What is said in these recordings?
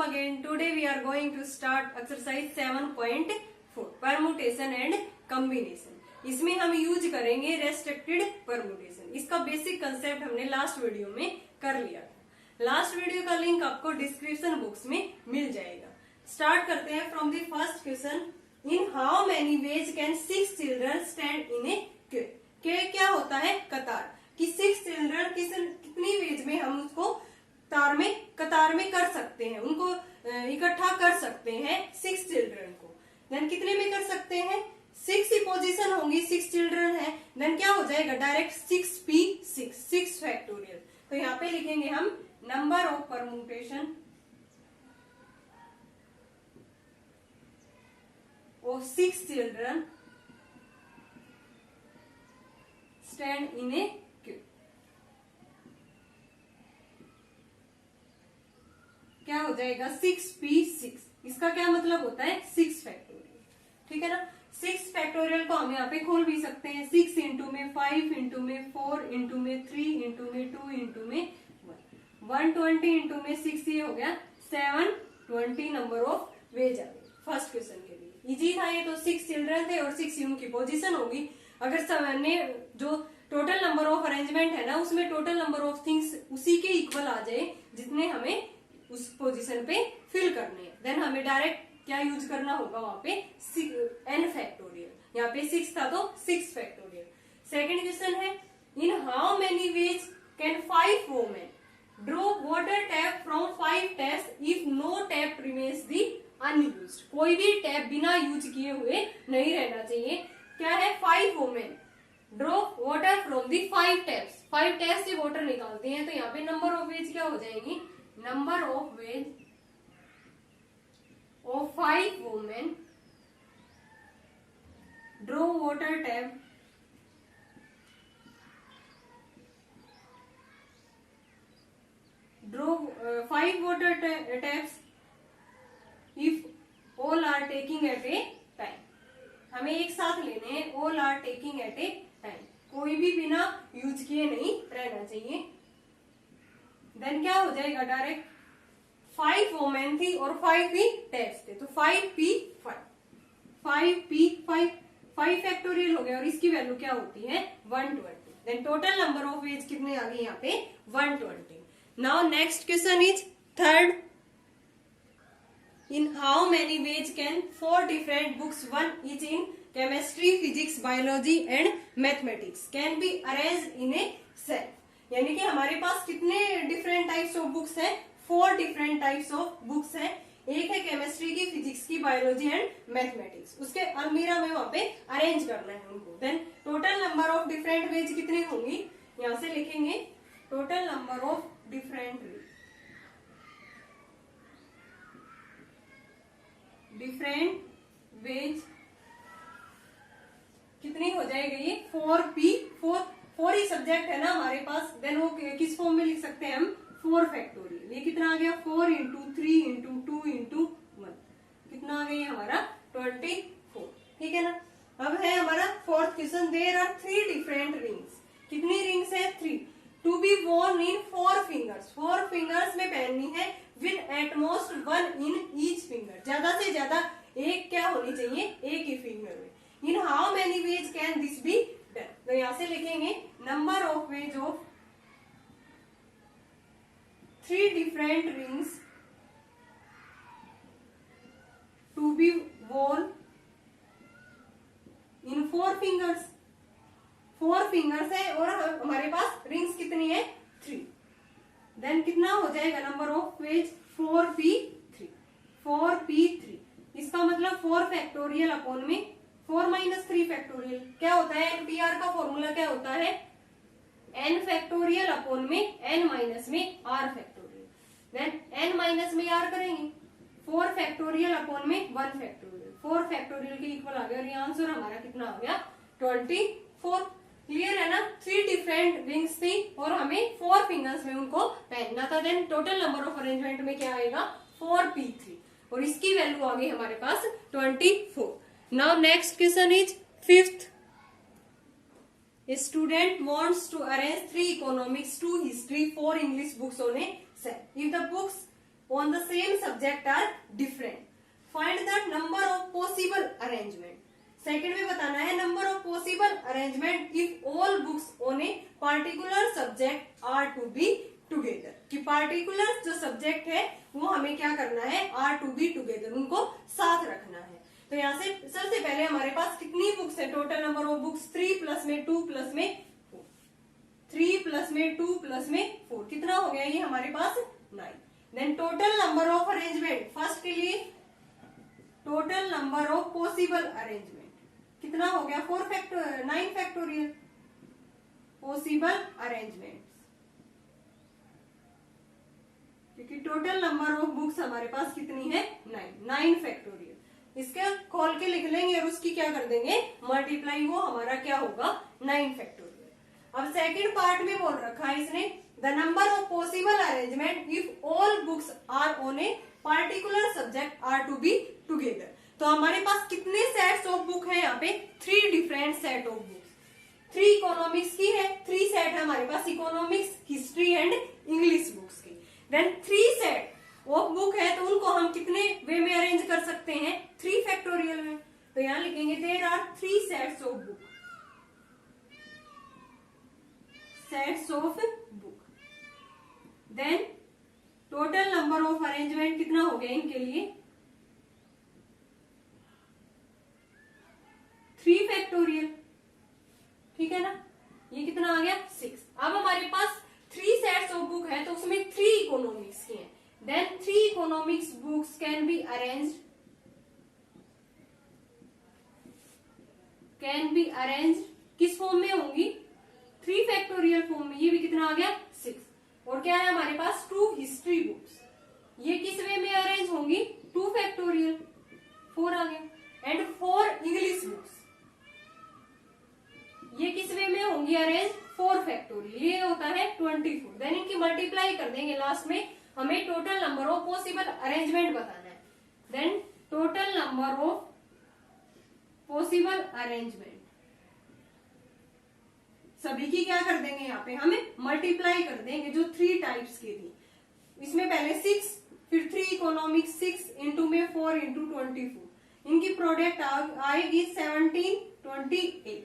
again. Today we are going to start exercise 7.4 permutation and combination. इसमें हम use करेंगे restricted permutation. इसका basic concept हमने last video में कर लिया था. लास्ट वीडियो का लिंक आपको डिस्क्रिप्शन बॉक्स में मिल जाएगा. स्टार्ट करते हैं from the first question. In how many ways can 6 children stand in A Q. Q क्या होता है? कतार. कि 6 चिल्ड्रन कितनी वेज में हम उसको कतार में कर सकते हैं, उनको इकट्ठा कर सकते हैं 6 चिल्ड्रन को. देन कितने में कर सकते हैं? 6 ही पोजीशन होंगी, 6 चिल्ड्रन है. देन क्या हो जाएगा? Direct 6 factorial. तो यहाँ पे लिखेंगे हम number of permutation of 6 children stand in A Q. क्या हो जाएगा? 6p6. इसका क्या मतलब होता है? 6 फैक्टोरियल. ठीक है ना. 6 फैक्टोरियल को हम यहाँ पे खोल भी सकते हैं. 6 इंटू में 5 इंटू में 4 इंटू में 3 इंटू में 2 इंटू में 120 इंटू में 6. ये हो गया 720 नंबर ऑफ वेज आ गई फर्स्ट क्वेश्चन के लिए. इजी था ये. तो 6 चिल्ड्रन थे और 6 उनकी पोजीशन होगी. अगर सबने जो टोटल नंबर ऑफ अरेंजमेंट है ना, उसमें टोटल नंबर ऑफ थिंग्स उसी के इक्वल आ जाए जितने हमें उस पोजीशन पे फिल करने हैं. देन हमें डायरेक्ट क्या यूज करना होगा वहां पे? n factorial. यहाँ पे 6 था तो 6 फैक्टोरियल. सेकेंड क्वेश्चन है in how many ways can 5 women draw water tap from 5 taps if no tap remains the unused. कोई भी टैप बिना यूज किए हुए नहीं रहना चाहिए. क्या है? 5 women draw water from the 5 taps. 5 tap से वाटर निकालते हैं. तो यहाँ पे नंबर ऑफ वेज क्या हो जाएगी? Number of veg of 5 women draw water tap draw 5 water taps if all are taking at a time. हमें एक साथ लेने हैं. all are taking at a time. कोई भी बिना यूज किए नहीं रहना चाहिए. देन क्या हो जाएगा? डायरेक्ट 5 वोमेन थी और 5 ही टैप्स थे. तो 5p5 5 फैक्टोरियल हो गया. और इसकी वैल्यू क्या होती है? 120. Then total number of ways कितने आ गए यहाँ पे? 120. Now next question is third. In how many ways can 4 different books, one each in chemistry, physics, biology and mathematics, can be arrange in a set. यानी कि हमारे पास कितने different types of books हैं? 4 डिफरेंट टाइप्स ऑफ बुक्स हैं. एक है chemistry की, physics की, बायोलॉजी एंड मैथमेटिक्स. उसके अलमीरा में वहां पे अरेंज करना है उनको. Then total number of different ways कितनी होंगी? यहां से लिखेंगे total number of different ways कितनी हो जाएगी? ये 4 ही सब्जेक्ट है ना हमारे पास. देन वो किस फॉर्म में लिख सकते हैं हम? 4 फैक्टोरियल. ये कितना आ गया? 4 इंटू 3 इंटू 2 इंटू 1. कितना आ गया हमारा? 24. ठीक है ना. अब है हमारा fourth question. There are 3 different rings. कितनी रिंग्स है? 3. To be worn in 4 fingers. 4 fingers में पहननी है with at most 1 in each finger. ज्यादा से ज्यादा एक क्या होनी चाहिए? एक ही फिंगर में. इन how many ways can this be done. तो यहां से लिखेंगे number of ways of 3 different rings to be worn in 4 fingers. 4 fingers है और हमारे पास रिंग्स कितनी है? 3. देन कितना हो जाएगा नंबर ऑफ वेज? 4p3. इसका मतलब 4 फैक्टोरियल अपॉन में 4 माइनस 3 फैक्टोरियल. क्या होता है? NPR का फॉर्मूला क्या होता है? n फैक्टोरियल अपॉन में n माइनस में r factorial. Then n minus में r करेंगे. 4 फैक्टोरियल अपॉन में 1 फैक्टोरियल. 4 फैक्टोरियल के इक्वल आ गया. और ये आंसर हमारा कितना आ गया? 24. क्लियर है ना. 3 डिफरेंट रिंग्स थी और हमें 4 फिंगर्स में उनको पहनना था. Then total number of arrangement में क्या आएगा? 4p3. और इसकी वैल्यू आ गई हमारे पास 24. Now next question is 5th. A student wants to arrange 3 economics, 2 history, 4 English books on a shelf. If the books on the same subject are different. Find the number of possible arrangement. Second में बताना है number of possible arrangement if all books on a particular subject are to be together, कि particular जो subject है वो हमें क्या करना है, आर टू बी टुगेदर, उनको साथ रखना है। तो यहाँ से सबसे पहले हमारे पास कितनी बुक्स है, total number of books 3 plus में 2 प्लस में 4, 3 प्लस में 2 प्लस में 4, कितना हो गया ये हमारे पास 9। Then total number of arrangement, first के लिए total number of possible arrangement कितना हो गया, 9 फैक्टोरियल पॉसिबल अरेंजमेंट, क्योंकि टोटल नंबर ऑफ बुक्स हमारे पास कितनी है 9 फैक्टोरियल। इसके खोल के लिख लेंगे और उसकी क्या कर देंगे मल्टीप्लाई, वो हमारा क्या होगा 9 फैक्टोरियल। अब सेकंड पार्ट में बोल रखा है इसने the number of possible arrangement if all books are on a particular subject are to be together. तो हमारे पास कितने सेट्स ऑफ बुक है यहाँ पे, 3 different set of books. 3 economics की है, 3 सेट है हमारे पास economics, history and English books की। देन 3 सेट ऑफ बुक है, तो उनको हम कितने वे में अरेंज कर सकते हैं, 3 फैक्टोरियल में। तो यहाँ लिखेंगे there are 3 sets of book, sets of book. Then total number of arrangement कितना हो गया इनके लिए, 3 फैक्टोरियल, ठीक है ना, ये कितना आ गया 6। अब हमारे पास 3 सेट्स ऑफ बुक है, तो उसमें 3 इकोनॉमिक्स की हैं। Then 3 economics books can be arranged किस फॉर्म में होंगी, 3 फैक्टोरियल फॉर्म में। ये भी कितना आ गया 6। और क्या है हमारे पास 2 हिस्ट्री बुक्स, ये किस वे में अरेंज होंगी, 2 फैक्टोरियल, 4 आ गया। एंड 4 इंग्लिश बुक्स, ये किस वे में होंगी अरेंज, 4 फैक्टोरियल, ये होता है 24। देन इनकी मल्टीप्लाई कर देंगे, लास्ट में हमें total number of possible arrangement बताना है। Then total number of possible arrangement सभी की क्या कर देंगे, यहाँ पे हमें मल्टीप्लाई कर देंगे, जो 3 टाइप्स की थी। इसमें पहले 6, फिर 3 इकोनॉमिक्स, 6 इंटू में 4 इंटू 24, इनकी प्रोडक्ट आएगी 1728,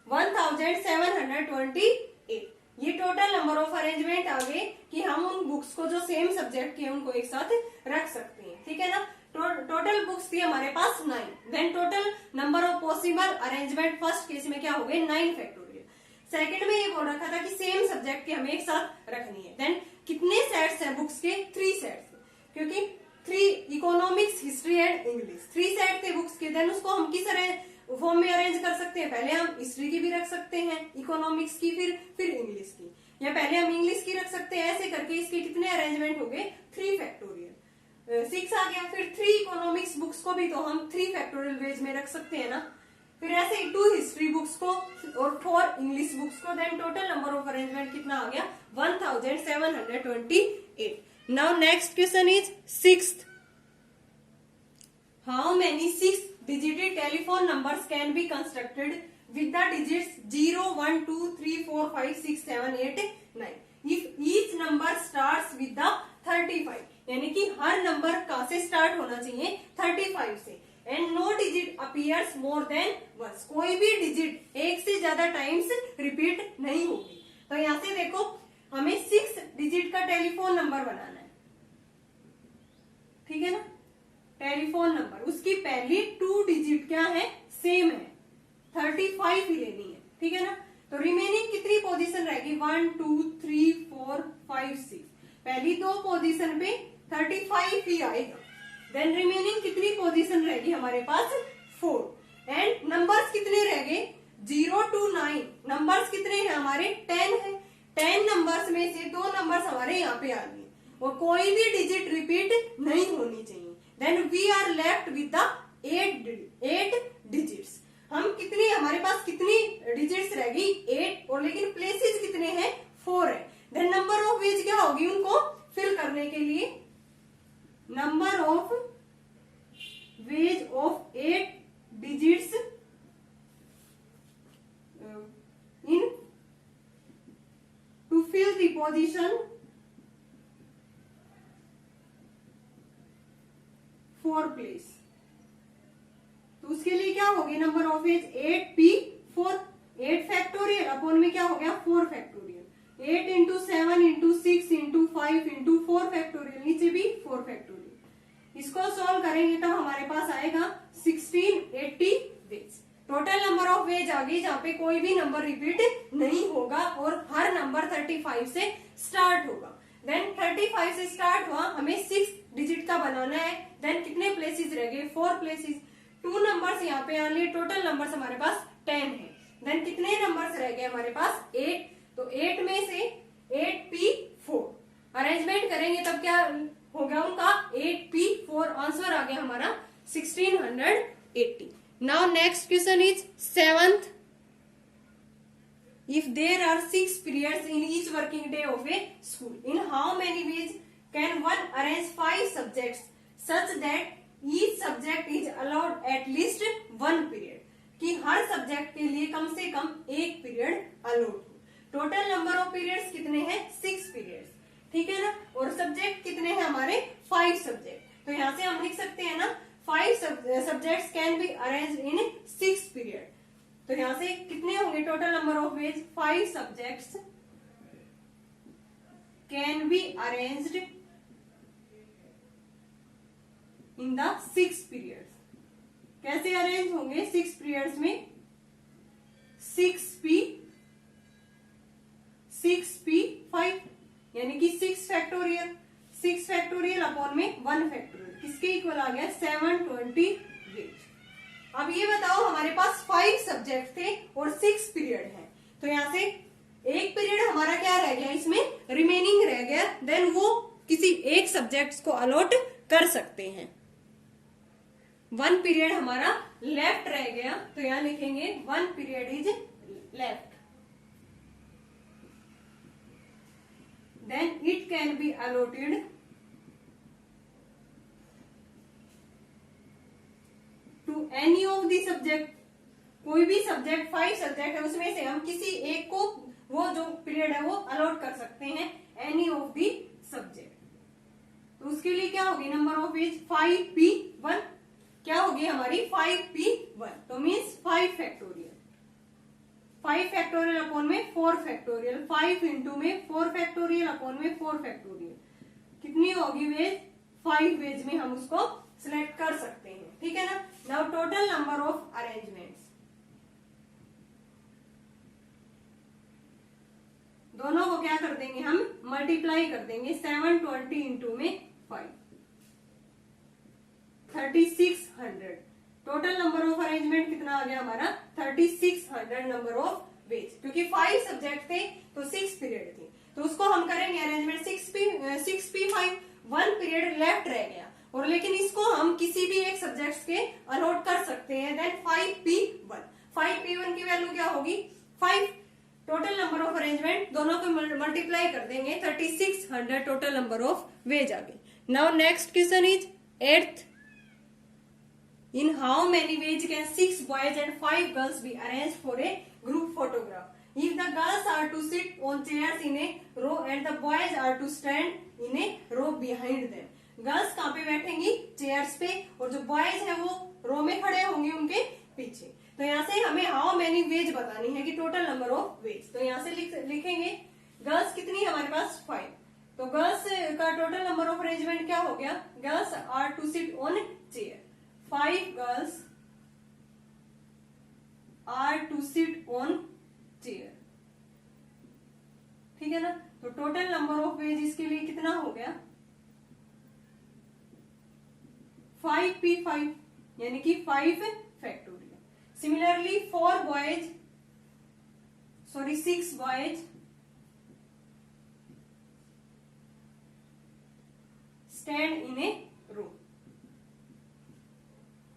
1728। ये टोटल नंबर ऑफ अरेंजमेंट आ गए कि हम उन बुक्स को जो सेम सब्जेक्ट के उनको एक साथ रख सकते हैं, ठीक है ना। टोटल बुक्स थी हमारे पास 9। Then total number of possible arrangement first case में क्या हो गए 9 फैक्टोरियल। सेकंड में ये बोल रखा था कि सेम सब्जेक्ट के हमें एक साथ रखनी है। देन कितने सेट्स हैं बुक्स के, 3 सेट्स, क्योंकि 3 economics, history and English, 3 set थे बुक्स के। देन उसको हम किस फॉर्म में अरेंज कर सकते हैं, पहले हम हिस्ट्री की भी रख सकते हैं, इकोनॉमिक्स की, फिर इंग्लिश की, या पहले हम इंग्लिश की रख सकते हैं। ऐसे करके इसके कितने अरेंजमेंट हो गए 3 फैक्टोरियल, 6 आ गया। फिर 3 इकोनॉमिक्स बुक्स को भी तो हम 3 फैक्टोरियल वेज में रख सकते हैं ना। फिर ऐसे 2 हिस्ट्री बुक्स को और 4 इंग्लिश बुक्स को। Then total number of arrangement कितना आ गया 1728। Now next question is 6th, how many 6 digit telephone numbers can be constructed with the digits 0, 1, 2, 3, 4, 5, 6, 7, 8, 9 if each number starts with the 35, यानी कि हर number कहां से स्टार्ट होना चाहिए 35 से। And no digit appears more than once, कोई भी digit एक से ज्यादा टाइम्स रिपीट नहीं होगी। तो यहां से देखो हमें 6 डिजिट का टेलीफोन नंबर बनाना है, ठीक है ना। टेलीफोन नंबर, उसकी पहली 2 डिजिट क्या है सेम है, 35 ही लेनी है, ठीक है ना। तो रिमेनिंग कितनी पोजीशन रहेगी 1, 2, 3, 4, 5, 6, पहली 2 पोजीशन पे 35 ही आएगा। देन रिमेनिंग कितनी पोजीशन रहेगी हमारे पास 4। एंड नंबर्स कितने रह गए 0 to 9, नंबर्स कितने हैं हमारे 10 है। 10 नंबर्स में से 2 नंबर्स हमारे यहाँ पे आ गए और कोई भी डिजिट रिपीट नहीं होनी चाहिए। Then we are left with the 8 digits. हम कितनी, हमारे पास कितनी डिजिट्स रहेगी 8, और लेकिन प्लेसेस कितने हैं 4 है। देन नंबर ऑफ वेज क्या होगी उनको फिल करने के लिए, number of ways of 8 digits in to fill the position 4 place, तो उसके लिए क्या होगी number of veg 8p4, 8 factorial upon में क्या हो गया 4 factorial, 8 into 7 into 6 into 5 into 4 factorial, नीचे भी 4 फैक्टोरियल। इसको सॉल्व करेंगे तब हमारे पास आएगा 1680 ways. Total number of ways आ गई जहाँ पे कोई भी नंबर रिपीट नहीं होगा और हर नंबर 35 से स्टार्ट होगा। देन 35 से स्टार्ट हुआ, हमें 6 डिजिट का बनाना है। देन कितने प्लेसेस रह गए 4 प्लेसेस, 2 नंबर्स यहाँ पे आ लिए, टोटल नंबर्स हमारे पास 10 है। देन कितने नंबर्स रह गए हमारे पास 8, तो 8 में से 8p4 अरेंजमेंट करेंगे तब क्या होगा उनका 8p4, आंसर आ गया हमारा 1680। Now next question is 7th, if there are 6 periods in each working day of a school, in how many ways can one arrange 5 subjects such that each subject is allowed at least 1 period, कि हर subject के लिए कम से कम 1 period allowed हो। Total number of periods कितने हैं 6 periods, ठीक है ना, और सब्जेक्ट कितने हैं हमारे 5 सब्जेक्ट। तो यहाँ से हम लिख सकते हैं ना 5 subjects can be arranged in 6 period. तो यहाँ से कितने होंगे total number of veg 5 subjects can be arranged in the 6 periods. कैसे अरेंज होंगे 6 पीरियड्स में, 6p5 यानी कि 6 फैक्टोरियल, 6 फैक्टोरियल अपॉन में 1 फैक्टोरियल, किसके इक्वल आ गया 720 वेज। अब ये बताओ हमारे पास 5 सब्जेक्ट थे और 6 पीरियड है, तो यहाँ से एक पीरियड हमारा क्या रह गया इसमें रिमेनिंग रह गया, देन वो किसी एक सब्जेक्ट को अलॉट कर सकते हैं। 1 पीरियड हमारा लेफ्ट रह गया, तो यहाँ लिखेंगे 1 period is left, then it can be allotted to any of the subject. कोई भी सब्जेक्ट 5 सब्जेक्ट है उसमें से हम किसी एक को वो जो पीरियड है वो अलॉट कर सकते हैं, एनी ऑफ द सब्जेक्ट। तो उसके लिए क्या होगी नंबर ऑफ वेज 5p1, क्या होगी हमारी 5p1, तो मीन्स 5 फैक्टोरियल, 5 फैक्टोरियल अपॉन में 4 फैक्टोरियल, 5 इंटू में 4 फैक्टोरियल अपॉन में 4 फैक्टोरियल, कितनी होगी वेज 5 वेज में हम उसको सिलेक्ट कर सकते हैं, ठीक है ना। Now total number of arrangements, दोनों को क्या कर देंगे हम मल्टीप्लाई कर देंगे, 720 इंटू में 5, 3600। टोटल नंबर ऑफ अरेंजमेंट कितना आ गया हमारा 3600 नंबर ऑफ वेज, क्योंकि 5 सब्जेक्ट थे तो 6 पीरियड थी, तो उसको हम करेंगे अरेंजमेंट 6p5, 1 पीरियड लेफ्ट रह गया, और लेकिन इसको हम किसी भी एक सब्जेक्ट के अलॉट कर सकते हैं। देन 5p1, 5p1 की वैल्यू क्या होगी 5। टोटल नंबर ऑफ अरेंजमेंट दोनों को मल्टीप्लाई कर देंगे, 3600 टोटल नंबर ऑफ वेज आ गई। Now next question is 8th, in how many ways can 6 boys and 5 girls be arranged for a group photograph? If the girls are to sit on chairs in a row and the boys are to stand in a row behind them. Girls कहाँ पे बैठेंगी chairs पे, और जो boys है वो रो में खड़े होंगे उनके पीछे। तो यहाँ से हमें हाउ मेनी वेज बतानी है कि टोटल नंबर ऑफ वेज, तो यहाँ से लिखेंगे गर्ल्स कितनी हमारे पास 5, तो गर्ल्स का टोटल नंबर ऑफ अरेंजमेंट क्या हो गया, girls are to sit on chair, 5 girls are to sit on chair, ठीक है ना। तो टोटल नंबर ऑफ वेज इसके लिए कितना हो गया 5p5 यानी कि 5 factorial. Similarly 6 boys stand in a row,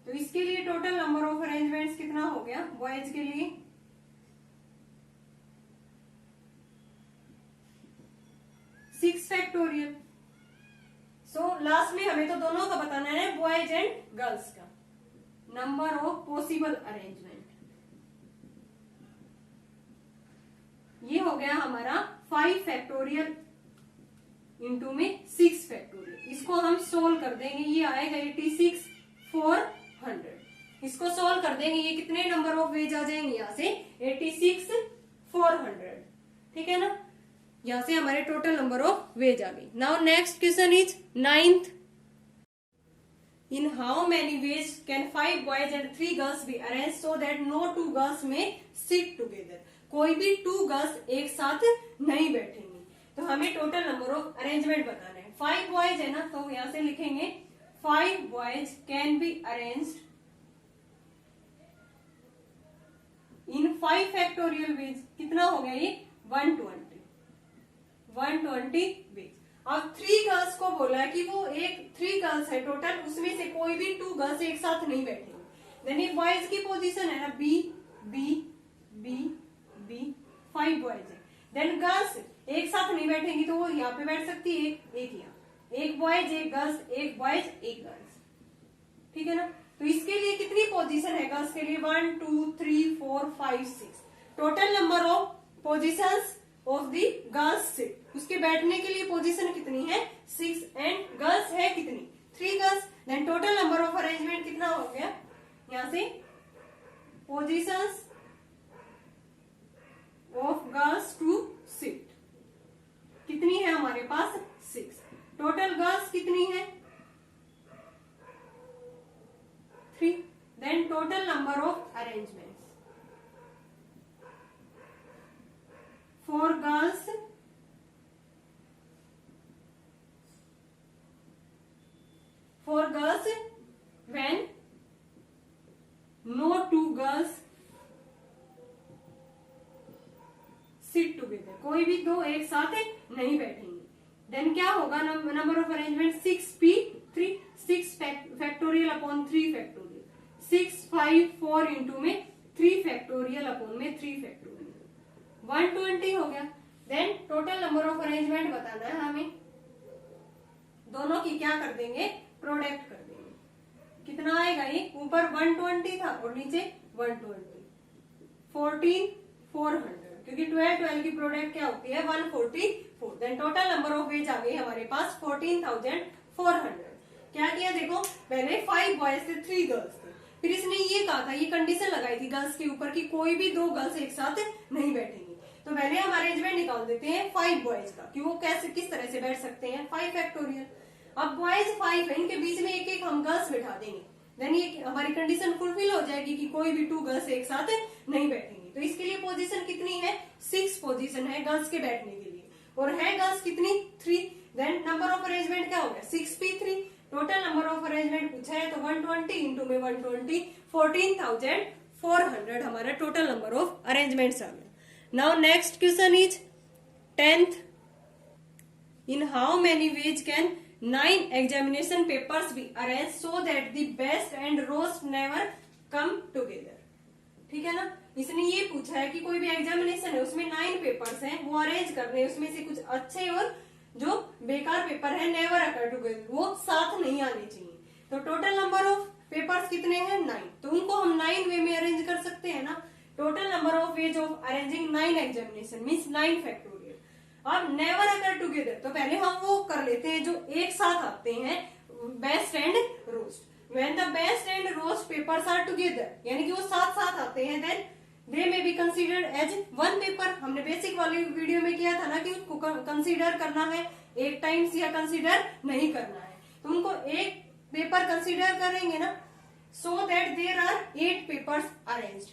तो इसके लिए टोटल नंबर ऑफ अरेंजमेंट्स कितना हो गया बॉयज के लिए 6 फैक्टोरियल। सो लास्ट में हमें तो दोनों का बताना है बॉयज एंड गर्ल्स का नंबर ऑफ पॉसिबल अरेंजमेंट। ये हो गया हमारा 5 फैक्टोरियल इंटू में 6 फैक्टोरियल। इसको हम सोल्व कर देंगे, ये आएगा 86 400। इसको सोल्व कर देंगे, ये कितने नंबर ऑफ वेज आ जाएंगे यहाँ से 86 400, ठीक है ना। यहाँ से हमारे टोटल नंबर ऑफ वेज आ गई। Now next question is 9th। In how many ways can 5 boys and 3 girls be arranged so that no 2 girls may sit together? कोई भी 2 गर्ल्स एक साथ नहीं बैठेंगी। तो हमें टोटल नंबर ऑफ अरेंजमेंट बताना है। 5 बॉयज है ना, तो यहां से लिखेंगे 5 boys can be arranged in 5 factorial veg. कितना हो गया ये 120 वेज। अब 3 गर्ल्स को बोला कि वो 3 गर्ल्स है टोटल, उसमें से कोई भी 2 गर्ल्स एक साथ नहीं बैठेंगी। देन ये बॉयज की पोजीशन है ना B B B B, 5 boys है। देन गर्ल्स एक साथ नहीं बैठेंगी तो वो यहाँ पे बैठ सकती है, एक यहाँ, एक बॉयज एक गर्ल्स, एक बॉयज एक गर्ल्स, ठीक है ना। तो इसके लिए कितनी पोजीशन है गर्ल्स के लिए 1 2 3 4 5 6। Total number of positions of the girls seat, उसके बैठने के लिए पोजीशन कितनी है 6, एंड गर्ल्स है कितनी 3 girls. Then total number of arrangement कितना हो गया, यहां से positions of girls to seat कितनी है हमारे पास 6। टोटल गर्ल्स कितनी है 3। Then total number of arrangements for girls when no 2 girls sit together, कोई भी 2 एक साथ नहीं बैठेंगे। देन क्या होगा number of arrangement 6p3, 6 factorial upon 3 factorial, 6 5 4 into में 3 फैक्टोरियल अपॉन में 3 फैक्टोरियल, 120 हो गया। Then total number of arrangement बताना है हमें, दोनों की क्या कर देंगे प्रोडक्ट कर देंगे। कितना आएगा ये, ऊपर 120 था और नीचे 120, 14 400, क्योंकि 12 की प्रोडक्ट क्या होती है 144। Then total number of ways आ गई हमारे पास 14,400। क्या किया देखो, पहले 5 बॉयज थे 3 गर्ल्स थे, फिर इसने ये कहा था, ये कंडीशन लगाई थी गर्ल्स के ऊपर कि कोई भी 2 गर्ल्स एक साथ नहीं बैठेंगी। तो पहले हम अरेंजमेंट निकाल देते हैं 5 बॉयज का कि वो कैसे किस तरह से बैठ सकते हैं 5 फैक्टोरियल। अब बॉयज 5 है, इनके बीच में एक एक हम गर्ल्स बैठा देंगे। देन ये हमारी कंडीशन फुलफिल हो जाएगी कि कोई भी 2 गर्ल्स एक साथ नहीं बैठेंगी। तो इसके लिए पोजीशन कितनी है 6 पोजीशन है गर्ल्स के बैठने के लिए, और है गर्ल्स कितनी 3। देन नंबर ऑफ अरेंजमेंट क्या हो गया 6p3। Total number of arrangement पूछा है तो 120 इंटू में 120, 14,400 हमारा टोटल नंबर ऑफ अरेंजमेंट्स आ गया। Now next question is 10th। In how many ways can 9 examination papers be arranged so that the best and worst never come together? ठीक है ना, इसने ये पूछा है कि कोई भी एग्जामिनेशन है उसमें 9 पेपर्स हैं, वो अरेंज करने हैं, उसमें से कुछ अच्छे और जो बेकार पेपर है नेवर अकर टुगेदर, वो साथ नहीं आने चाहिए। तो टोटल नंबर ऑफ पेपर्स कितने हैं 9, तो उनको हम 9 वे में अरेंज कर सकते हैं ना। Total number of ways of arranging 9 examination means 9 factorial. अब नेवर अकर टुगेदर, तो पहले हम वो कर लेते हैं जो एक साथ आते हैं, best and worst. When the best and worst papers are together, यानी कि वो साथ साथ आते हैं, देन दे में बी कंसीडर्ड एज 1 पेपर। हमने बेसिक वाली वीडियो में किया था ना कि उसको कंसीडर करना है एक टाइम्स या कंसीडर नहीं करना है, तो उनको एक पेपर कंसीडर करेंगे ना। So that there are 8 papers arranged.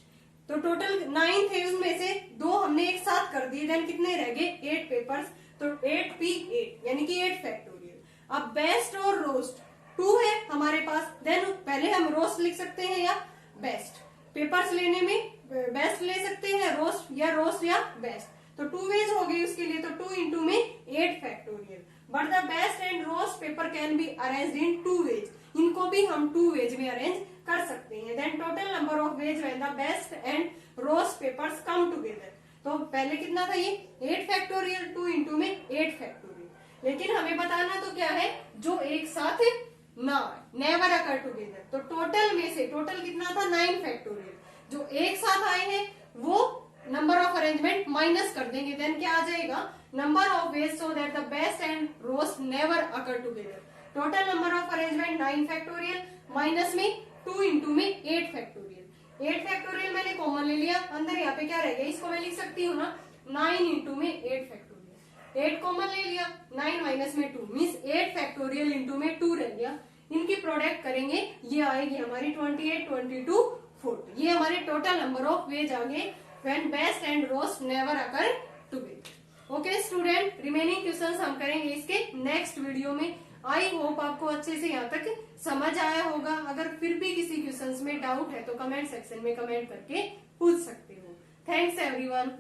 तो टोटल 9 थे, उसमें से 2 हमने एक साथ कर दिए, देन कितने रह गए 8 पेपर्स, तो 8p8 यानी कि 8 फैक्टोरियल। अब बेस्ट और रोस्ट 2 है हमारे पास, देन पहले हम रोस्ट लिख सकते हैं या बेस्ट। पेपर्स लेने में बेस्ट ले सकते हैं रोस्ट या बेस्ट, तो 2 वेज हो गई उसके लिए, तो 2 इंटू में 8 factorial. But the best and worst paper can be arranged in 2 ways, इनको भी हम 2 वेज में अरेंज कर सकते हैं। Then total number of ways when the best and worst papers come together, तो पहले कितना था ये 8 फैक्टोरियल, 2 इंटू में 8 फैक्टोरियल। लेकिन हमें बताना तो क्या है जो एक साथ ना नेवर अकर टुगेदर, तो टोटल में से टोटल कितना था 9 फैक्टोरियल, जो एक साथ आए हैं वो नंबर ऑफ अरेंजमेंट माइनस कर देंगे। देन क्या आ जाएगा number of ways so that the best and roast never occur together. Total number of arrangement 9 factorial, minus में 2 इंटू में 8 फैक्टोरियल। 8 फैक्टोरियल मैंने कॉमन ले लिया, अंदर यहाँ पे क्या रह गया, इसको मैं लिख सकती हूँ ना 9 इंटू में 8 फैक्टोरियल। 8 कॉमन ले लिया, 9 माइनस में 2 मीन्स 8 फैक्टोरियल इंटू में 2 रह गया। इनकी प्रोडक्ट करेंगे, ये आएगी हमारी 28, 22, 40। ये हमारे टोटल नंबर ऑफ वेज आ गए when best and roast never occur together. Okay student, remaining questions हम करेंगे इसके नेक्स्ट वीडियो में। आई होप आपको अच्छे से यहाँ तक समझ आया होगा। अगर फिर भी किसी क्वेश्चंस में डाउट है तो कमेंट सेक्शन में कमेंट करके पूछ सकते हो। Thanks everyone.